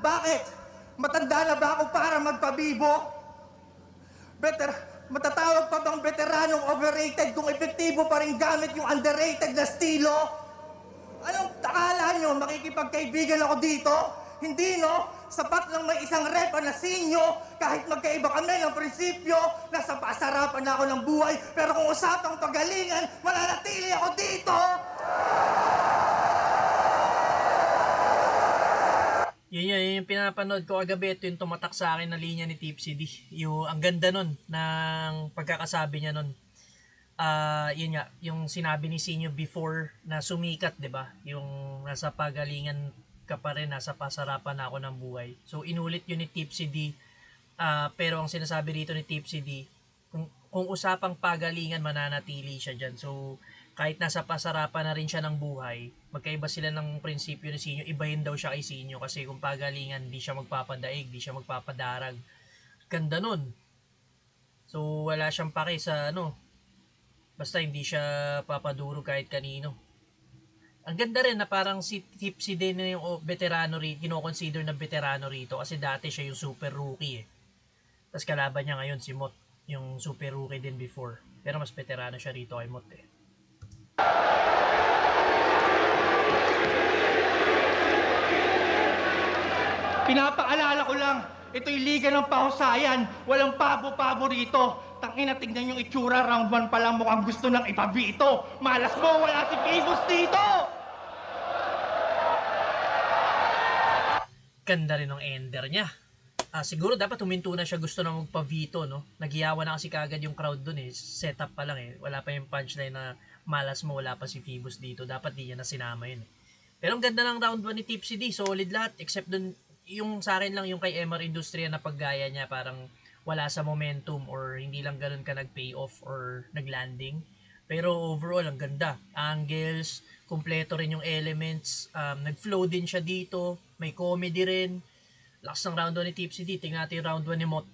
Bakit? Matanda na ba ako para magpabibo? Matatawag pa bang veteranong overrated kung epektibo pa rin gamit yung underrated na estilo? Anong akala nyo, makikipagkaibigan ako dito? Hindi, no? Sapat lang may isang repa na sinyo, kahit magkaiba kami ng prinsipyo, nasa pasarapan na ako ng buhay, pero kung usapang pagalingan, mananatili ako dito! Yun yung pinapanood ko kagabi. Ito yung tumatak sa akin na linya ni Tipsy D. Ang ganda nun, ng pagkakasabi niya nun. Yun nga, yung sinabi ni Sinyo before na sumikat, 'di ba? Yung nasa pagalingan ka pa rin, nasa pasarapan na ako ng buhay. So inulit yun ni Tipsy D. Pero ang sinasabi dito ni Tipsy D, kung usapang pagalingan, mananatili siya diyan. So kahit nasa pasarapan na rin siya ng buhay, magkaiba sila ng prinsipyo ni Sinyo. Ibahin daw siya kay Sinyo kasi kung pagalingan, di siya magpapadaig, di siya magpapadarag. Ganda nun. So wala siyang pake sa basta hindi siya papaduro kahit kanino. Ang ganda rin na parang si Tipsy din na yung veterano rito, kino-consider na veterano rito kasi dati siya yung super rookie eh. Tapos kalaban niya ngayon si Mot, yung super rookie din before. Pero mas veterano siya rito kay Mot eh. Pinapaalala ko lang, ito'y liga ng pahusayan, walang pabo-pabo rito. Tangina, tignan yung itsura, round 1 pa lang mukhang gusto nang ipabito. Malas mo, wala si Famous dito! Ganda rin ng ender niya. Siguro dapat huminto na siya, gusto na magpa-veto, no? Nagyawa na kasi kagad yung crowd dun eh. Setup pa lang eh. Wala pa yung punchline na malas mo, wala pa si Phoebus dito. Dapat di niya na sinama yun eh. Pero ang ganda ng round 1 ni Tipsy D. Solid lahat. Except dun, yung sa akin lang yung kay MR Industria na paggaya niya, parang wala sa momentum or hindi lang ganun ka nag-pay off or nag-landing. Pero overall, ang ganda. Angles, kumpleto rin yung elements. Nag-flow din siya dito. May comedy rin. Lakas ng round 1 ni Tipsy D. Tingnan natin yung round 1 ni Mot.